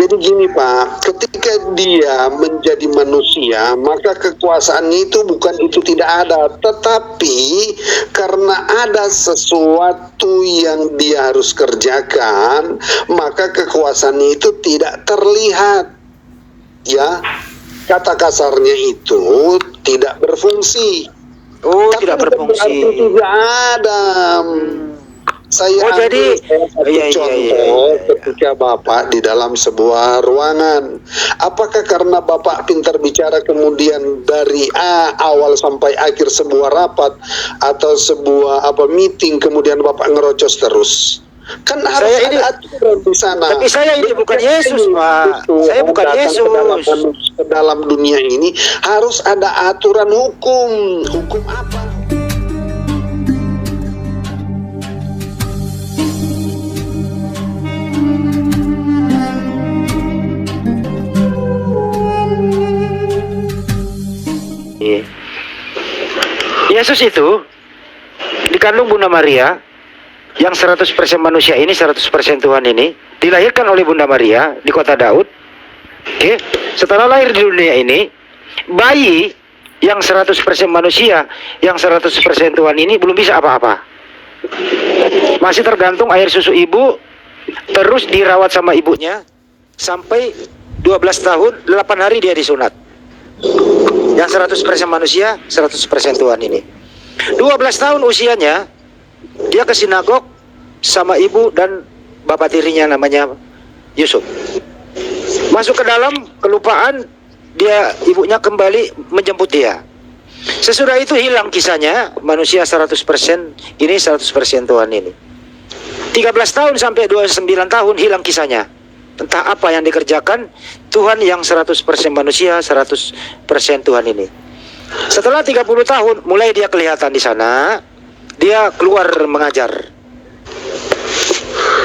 Jadi gini Pak, ketika dia menjadi manusia, maka kekuasaannya itu bukan itu tidak ada, tetapi karena ada sesuatu yang dia harus kerjakan, maka kekuasaannya itu tidak terlihat. Ya, kata kasarnya itu tidak berfungsi. Oh, Tapi tidak bukan berfungsi. berarti tidak ada. Saya Oh, jadi contoh ketika Bapak di dalam sebuah ruangan. Apakah karena Bapak pintar bicara kemudian dari awal sampai akhir sebuah rapat atau sebuah meeting kemudian Bapak ngerocos terus? Kan harus Saya ini- ada aturan di sana. Tapi saya ini bukan Yesus, Pak. Saya bukan Datang Yesus. ke dalam dunia ini harus ada aturan hukum. Hukum apa? Yesus itu dikandung Bunda Maria, yang 100% manusia ini, 100% Tuhan ini, dilahirkan oleh Bunda Maria di kota Daud. Oke, setelah lahir di dunia ini, bayi yang 100% manusia, yang 100% Tuhan ini belum bisa apa-apa. Masih tergantung air susu ibu, terus dirawat sama ibunya sampai 12 tahun, 8 hari dia disunat. Yang 100% manusia, 100% Tuhan ini. 12 tahun usianya, dia ke sinagog sama ibu dan bapak tirinya namanya Yusuf. Masuk ke dalam, kelupaan, ibunya kembali menjemput dia. Sesudah itu hilang kisahnya, manusia 100%, ini 100% Tuhan ini. 13 tahun sampai 29 tahun hilang kisahnya. Entah apa yang dikerjakan, Tuhan yang 100% manusia, 100% Tuhan ini. Setelah 30 tahun, mulai dia kelihatan di sana, dia keluar mengajar.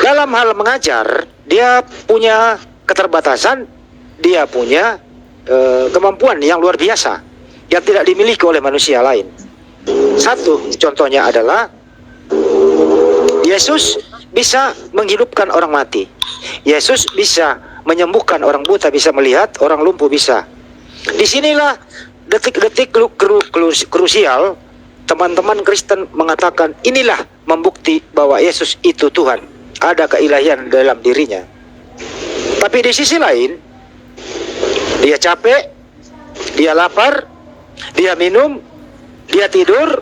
Dalam hal mengajar, dia punya keterbatasan, dia punya kemampuan yang luar biasa, yang tidak dimiliki oleh manusia lain. Satu contohnya adalah, Yesus bisa menghidupkan orang mati. Yesus bisa menyembuhkan orang buta, bisa melihat, orang lumpuh bisa. Disinilah detik-detik krusial teman-teman Kristen mengatakan inilah membukti bahwa Yesus itu Tuhan, ada keilahian dalam dirinya. Tapi di sisi lain, dia capek, dia lapar, dia minum, dia tidur,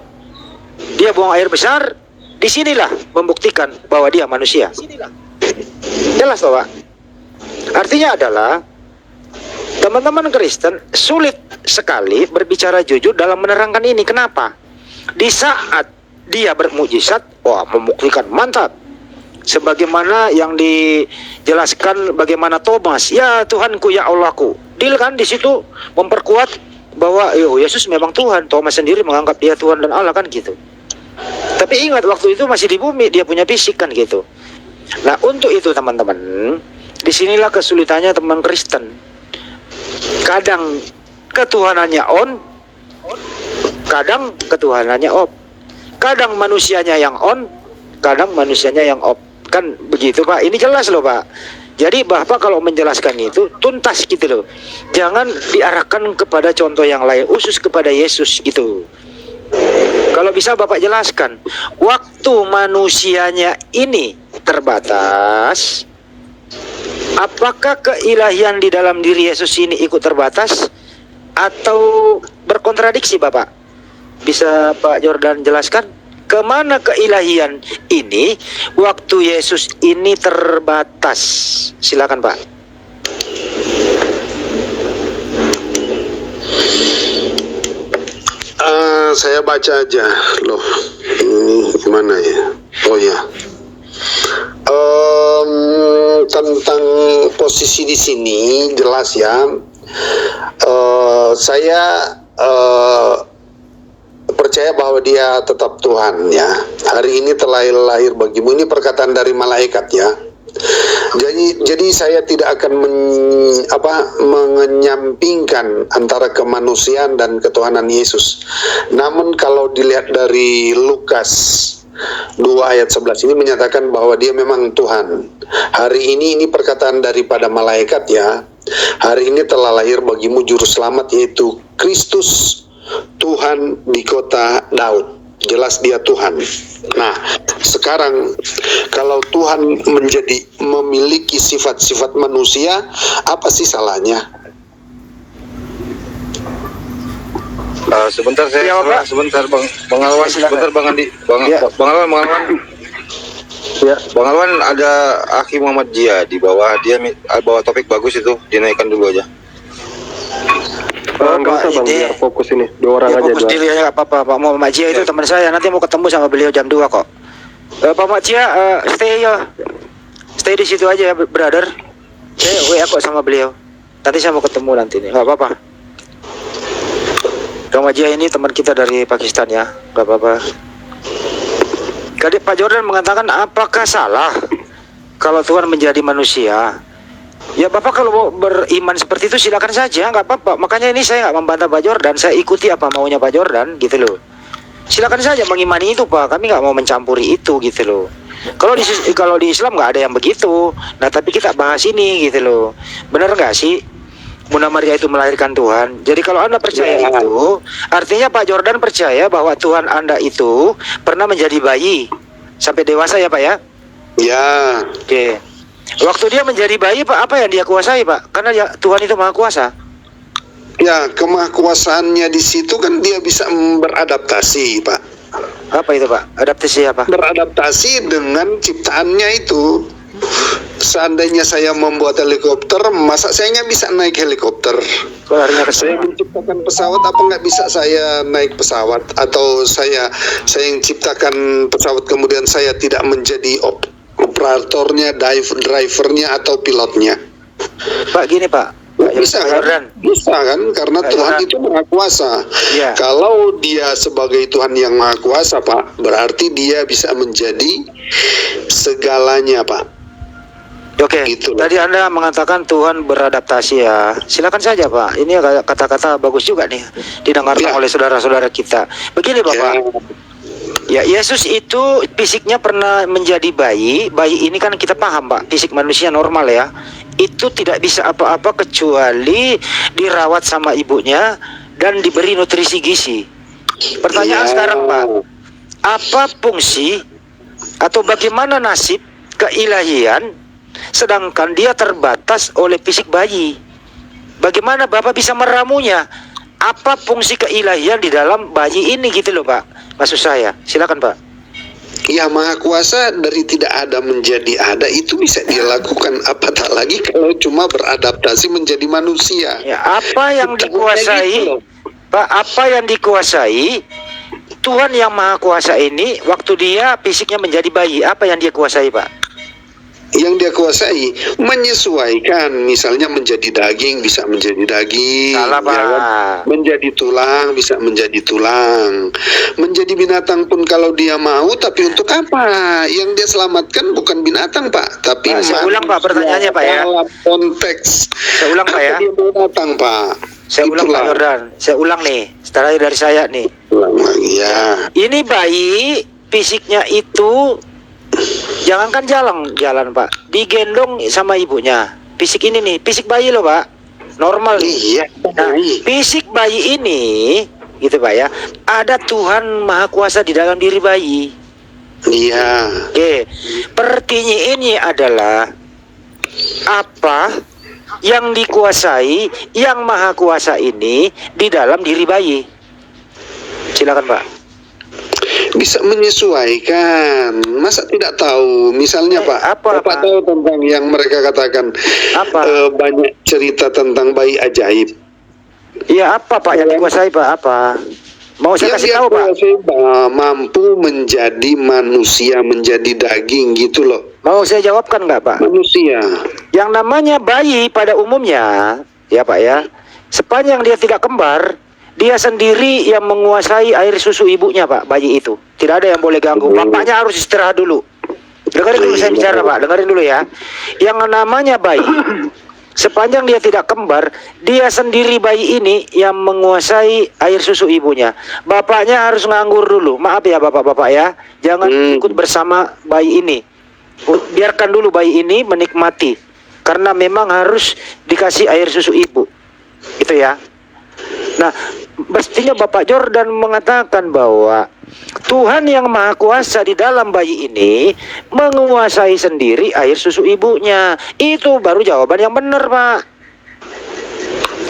dia buang air besar. Disinilah membuktikan bahwa dia manusia. Jelas toh Pak? Artinya adalah teman-teman Kristen sulit sekali berbicara jujur dalam menerangkan ini. Kenapa? Di saat dia bermujizat, wah membuktikan mantap. Sebagaimana yang dijelaskan bagaimana Thomas, ya Tuhanku, ya Allahku. Deal kan di situ memperkuat bahwa Yesus memang Tuhan. Thomas sendiri menganggap dia Tuhan dan Allah kan gitu. Tapi ingat waktu itu masih di bumi, dia punya fisik kan gitu. Nah untuk itu teman-teman, disinilah kesulitannya teman Kristen. Kadang ketuhanannya on, kadang ketuhanannya off. Kadang manusianya yang on, kadang manusianya yang off. Kan begitu Pak, ini jelas loh Pak. Jadi Bapak kalau menjelaskan itu tuntas gitu loh. Jangan diarahkan kepada contoh yang lain, khusus kepada Yesus gitu. Kalau bisa Bapak jelaskan, waktu manusianya ini terbatas, apakah keilahian di dalam diri Yesus ini ikut terbatas atau berkontradiksi Bapak? Bisa Pak Jordan jelaskan? Kemana keilahian ini waktu Yesus ini terbatas? Silakan Pak. Saya baca aja loh. Ini gimana ya? Oh ya. Tentang posisi di sini jelas ya. Saya percaya bahwa dia tetap Tuhan ya. Hari ini telah lahir bagimu. Ini perkataan dari malaikat ya. Jadi saya tidak akan menyampingkan antara kemanusiaan dan ketuhanan Yesus. Namun kalau dilihat dari Lukas 2 ayat 11 ini menyatakan bahwa dia memang Tuhan. Hari ini perkataan daripada malaikat ya. Hari ini telah lahir bagimu juru selamat, yaitu Kristus Tuhan di kota Daud. Jelas dia Tuhan. Nah, sekarang kalau Tuhan memiliki sifat-sifat manusia, apa sih salahnya? Sebentar saya, Ya, sebentar Bang Alwan, sebentar Bang Andi, Ya. Bang Alwan. Ya. Bang Alwan, ada Aki Muhammad Jia di bawah, dia bawa topik bagus itu, dinaikkan dulu aja. Nggak usah Bang, biar fokus ini. 2 orang Ya, aja. fokus diri aja, nggak apa-apa. Pak Muhammad Jia itu teman saya, nanti mau ketemu sama beliau jam 2 kok. Pak Muhammad Jia, stay di situ aja ya, brother. Saya WA kok sama beliau. Nanti saya mau ketemu nanti nih, nggak apa-apa. Pak Muhammad Jia ini teman kita dari Pakistan ya, nggak apa-apa. Tadi Pak Jordan mengatakan, apakah salah kalau Tuhan menjadi manusia? Ya Bapak kalau mau beriman seperti itu silakan saja, nggak apa-apa. Makanya ini saya nggak membantah Pak Jordan, saya ikuti apa maunya Pak Jordan gitu loh. Silakan saja mengimani itu Pak, kami nggak mau mencampuri itu gitu loh. Kalau di Islam nggak ada yang begitu. Nah tapi kita bahas ini gitu loh. Benar nggak sih Bunda Maria itu melahirkan Tuhan? Jadi kalau Anda percaya itu, artinya Pak Jordan percaya bahwa Tuhan Anda itu pernah menjadi bayi sampai dewasa ya Pak ya? Ya. Oke. Waktu dia menjadi bayi Pak, apa yang dia kuasai Pak? Karena ya, Tuhan itu maha kuasa. Ya, kemahakuasaannya di situ kan dia bisa beradaptasi, Pak. Apa itu Pak? Adaptasi apa? Beradaptasi dengan ciptaannya itu. Seandainya saya membuat helikopter, masa saya nggak bisa naik helikopter? Kok larinya ke Saya sana? menciptakan pesawat, apa nggak bisa saya naik pesawat? Atau saya yang ciptakan pesawat kemudian saya tidak menjadi operatornya, drivernya atau pilotnya? Pak gini Pak. Bisa Pak kan? Jordan. Bisa kan? Karena Pak Tuhan Jordan. itu maha kuasa. Iya. Kalau dia sebagai Tuhan yang maha kuasa, Pak, berarti dia bisa menjadi segalanya, Pak. Oke, Gitu loh. tadi Anda mengatakan Tuhan beradaptasi ya. Silakan saja Pak. Ini kata-kata bagus juga nih didengarkan Ya. oleh saudara-saudara kita. Begini Bapak. Ya, Yesus itu fisiknya pernah menjadi bayi. Bayi ini kan kita paham Pak, fisik manusia normal ya. Itu tidak bisa apa-apa kecuali dirawat sama ibunya dan diberi nutrisi gizi. Pertanyaan Ya. sekarang Pak, apa fungsi atau bagaimana nasib keilahian sedangkan dia terbatas oleh fisik bayi? Bagaimana Bapak bisa meramunya? Apa fungsi keilahian di dalam bayi ini gitu loh Pak? Maksud saya, silakan Pak. Ya, maha kuasa dari tidak ada menjadi ada itu bisa dia lakukan, apa tak lagi kalau cuma beradaptasi menjadi manusia. Ya, apa yang Bukan dikuasai, kayak gitu loh. Pak? Apa yang dikuasai Tuhan yang maha kuasa ini waktu dia fisiknya menjadi bayi? Apa yang dia kuasai Pak? Yang dia kuasai menyesuaikan, misalnya menjadi daging bisa menjadi daging, Salah Pak. ya kan? Menjadi tulang bisa menjadi tulang, menjadi binatang pun kalau dia mau. Tapi untuk apa? Yang dia selamatkan bukan binatang Pak, tapi Pak, saya ulang, Pak, manusia pertanyaannya, Pak, ya. dalam konteks Saya ulang Pak ya. apa dia mau datang Pak. Saya ulang Pak Itulah. Jordan. Saya ulang nih, setelah dari saya nih. Ulang lagi ya. Ini bayi fisiknya itu jangankan jalan Pak, digendong sama ibunya. Fisik ini nih, fisik bayi loh Pak, normal nih. Iya. Nah, fisik bayi ini, gitu Pak ya, ada Tuhan Maha Kuasa di dalam diri bayi. Iya. Oke, pertanyaannya adalah apa yang dikuasai yang Maha Kuasa ini di dalam diri bayi? Silakan Pak. Bisa menyesuaikan. Masa tidak tahu? Misalnya Pak, apa, Bapak Pak? tahu tentang yang mereka katakan Apa? banyak cerita tentang bayi ajaib. Iya apa Pak yang dikuasai Pak? Apa? Mau saya Yang kasih dia tahu Pak? kuasai, mampu menjadi manusia, menjadi daging gitu loh. Mau saya jawabkan nggak Pak? Manusia. Yang namanya bayi pada umumnya, ya Pak ya, sepanjang dia tidak kembar, dia sendiri yang menguasai air susu ibunya Pak, bayi itu. Tidak ada yang boleh ganggu. Bapaknya harus istirahat dulu. Dengarin dulu saya bicara Pak, dengarin dulu ya. Yang namanya bayi, sepanjang dia tidak kembar, dia sendiri bayi ini yang menguasai air susu ibunya. Bapaknya harus nganggur dulu. Maaf ya bapak-bapak ya, jangan ikut bersama bayi ini. Biarkan dulu bayi ini menikmati, karena memang harus dikasih air susu ibu. Gitu ya. Nah, mestinya Bapak Jordan mengatakan bahwa Tuhan yang Maha Kuasa di dalam bayi ini menguasai sendiri air susu ibunya. Itu baru jawaban yang benar, Pak.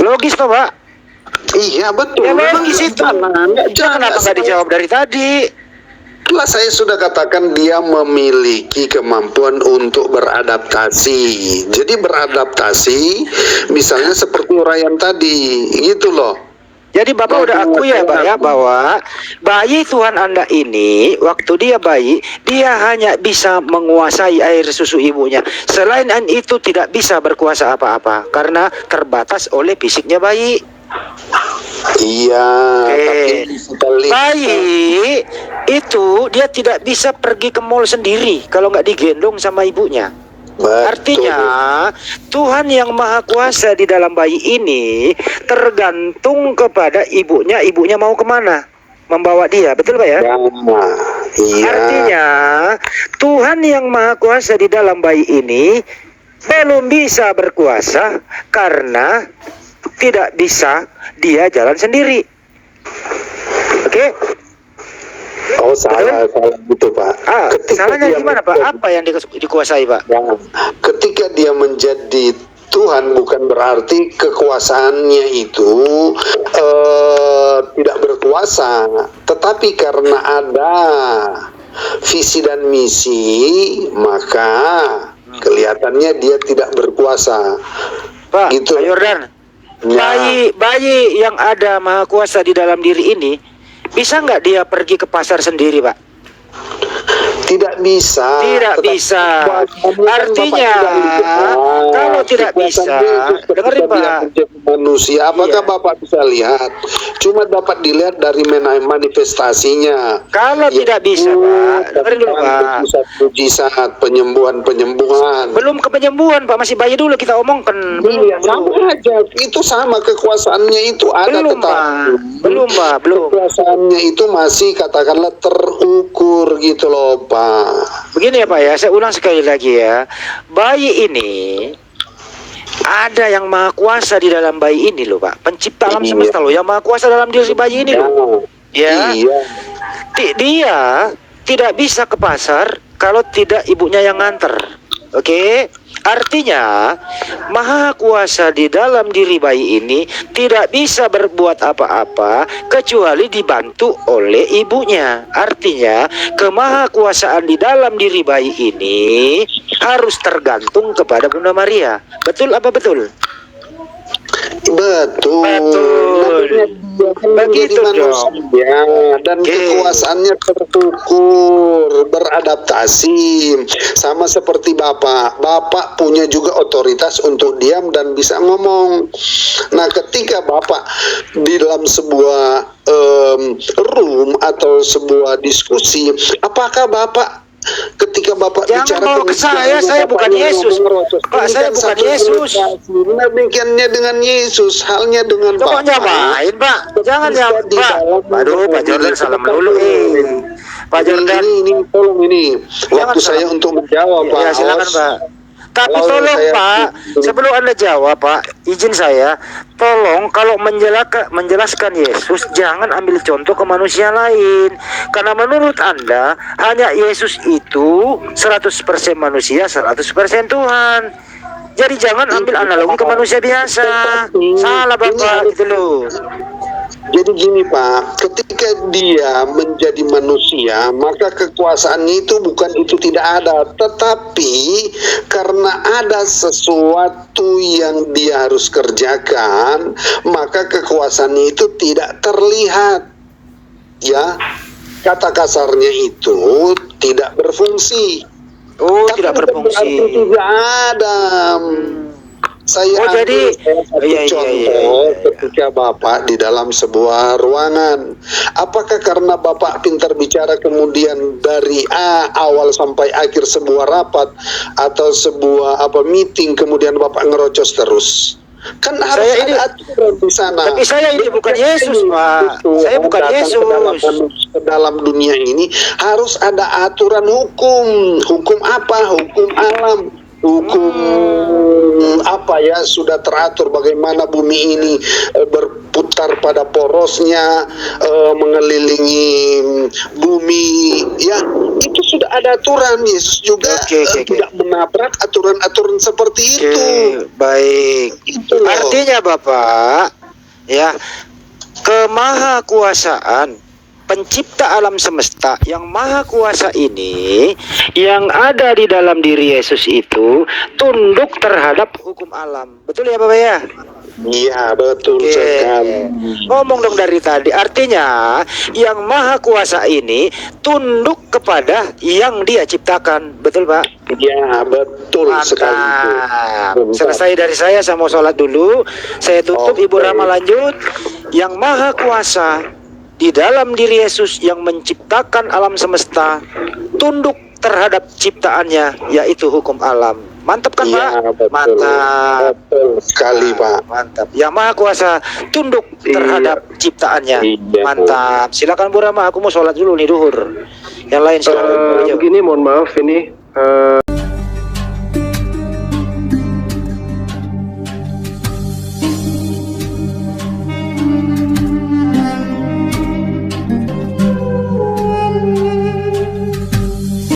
Logis toh, Pak? Iya betul. Ya logis itu. Kenapa nggak dijawab dari tadi? Itulah saya sudah katakan dia memiliki kemampuan untuk beradaptasi. Jadi beradaptasi, misalnya seperti uraian tadi, gitu loh. Jadi Bapak udah akui ya Pak ya bahwa bayi Tuhan Anda ini waktu dia bayi dia hanya bisa menguasai air susu ibunya. Selain itu tidak bisa berkuasa apa-apa karena terbatas oleh fisiknya bayi. Iya. Oke. Bayi itu dia tidak bisa pergi ke mall sendiri kalau nggak digendong sama ibunya. Betul. Artinya Tuhan yang Maha Kuasa di dalam bayi ini tergantung kepada ibunya. Ibunya mau kemana membawa dia, betul Pak ya? Iya. Artinya Tuhan yang Maha Kuasa di dalam bayi ini belum bisa berkuasa karena tidak bisa dia jalan sendiri. Oke? Oh salah gitu Pak. Salahnya gimana Pak? Apa yang dikuasai Pak? Ya, ketika dia menjadi Tuhan bukan berarti kekuasaannya itu tidak berkuasa, tetapi karena ada visi dan misi maka kelihatannya dia tidak berkuasa. Pak, gitu. Pak Jordan, Ya. bayi yang ada Maha Kuasa di dalam diri ini bisa nggak dia pergi ke pasar sendiri Pak? Tidak bisa. Tidak bisa. Artinya kalau tidak bisa, dengerin Pak. Manusia, apakah Iya. Bapak bisa lihat? Cuma dapat dilihat dari manifestasinya. Kalau tidak bisa Pak, dengerin dulu Pak. Mujizat, penyembuhan. Belum ke penyembuhan Pak, masih bayi dulu kita omongkan. Iya, sama aja. Itu sama kekuasaannya itu ada Belum tetap. Pak, belum. Kekuasaannya itu masih katakanlah terukur gitu loh Pak. Begini ya Pak ya, saya ulang sekali lagi ya. Bayi ini ada yang Maha Kuasa di dalam bayi ini loh Pak. Pencipta alam Iya. semesta loh, yang Maha Kuasa dalam diri bayi ini loh. Ya. Iya. Dia tidak bisa ke pasar kalau tidak ibunya yang nganter. Oke? Artinya Maha Kuasa di dalam diri bayi ini tidak bisa berbuat apa-apa kecuali dibantu oleh ibunya. Artinya kemahakuasaan di dalam diri bayi ini harus tergantung kepada Bunda Maria. Betul apa betul? Betul. Begitu dong. Ya, dan Oke. kekuasaannya terukur, beradaptasi. Sama seperti Bapak. Bapak punya juga otoritas untuk diam dan bisa ngomong. Nah, ketika Bapak di dalam sebuah room atau sebuah diskusi, apakah Bapak ketika Bapak Jangan bicara bawa ke saya bukan Yesus. Pak, saya bukan Yesus. Demikiannya dengan Yesus, halnya dengan Kok Bapak. nyamain Pak? Jangan ya Bisa di Pak. dalam Aduh Pak Jordan salah melulu Pak Jordan. Ini tolong ini Jangan waktu saya salah. untuk menjawab Pak. Ya silakan Awas. Pak. Tapi Kalau tolong saya- Pak, sebelum Anda jawab Pak, izin saya, tolong kalau menjelaskan Yesus jangan ambil contoh ke manusia lain. Karena menurut Anda hanya Yesus itu 100% manusia, 100% Tuhan. Jadi jangan ambil analogi ke manusia biasa. Salah Bapak gitu loh. Jadi gini Pak, ketika dia menjadi manusia, maka kekuasaannya itu bukan itu tidak ada, tetapi karena ada sesuatu yang dia harus kerjakan, maka kekuasaannya itu tidak terlihat. Ya, kata kasarnya itu tidak berfungsi. Oh, Tapi tidak bukan berfungsi. berarti tidak ada. Saya Oh, ambil jadi satu iya, iya, contoh iya. ketika Bapak di dalam sebuah ruangan. Apakah karena Bapak pintar bicara kemudian dari awal sampai akhir sebuah rapat atau sebuah meeting kemudian Bapak ngerocos terus? Kan harus Saya ini- ada aturan di sana. Tapi saya ini bukan Yesus, Pak. Tuhan Saya bukan datang Yesus. ke dalam dunia ini harus ada aturan hukum. Hukum apa? Hukum alam. Hukum apa ya, sudah teratur bagaimana bumi ini berputar pada porosnya, mengelilingi bumi, ya itu sudah ada aturan. Yesus juga Oke. tidak menabrak aturan-aturan seperti itu. Oke, baik. Itu loh. Artinya Bapak, ya, kemahakuasaan pencipta alam semesta yang maha kuasa ini yang ada di dalam diri Yesus itu tunduk terhadap hukum alam. Betul ya Bapak ya? Iya, betul Oke. sekali. Ngomong dong dari tadi. Artinya yang maha kuasa ini tunduk kepada yang dia ciptakan. Betul Pak? Iya, betul sekali. Mantap. Selesai dari saya mau sholat dulu. Saya tutup. Oke. Ibu Rama lanjut. Yang maha kuasa di dalam diri Yesus yang menciptakan alam semesta tunduk terhadap ciptaannya, yaitu hukum alam. Mantap kan Iya, Pak? betul. Mantap. Betul sekali, Pak. Mantap. Yang maha kuasa tunduk terhadap ciptaannya. Iya. Mantap. Silakan Bu Rama, aku mau sholat dulu nih duhur. Yang lain silakan. Ayo. Begini, mohon maaf ini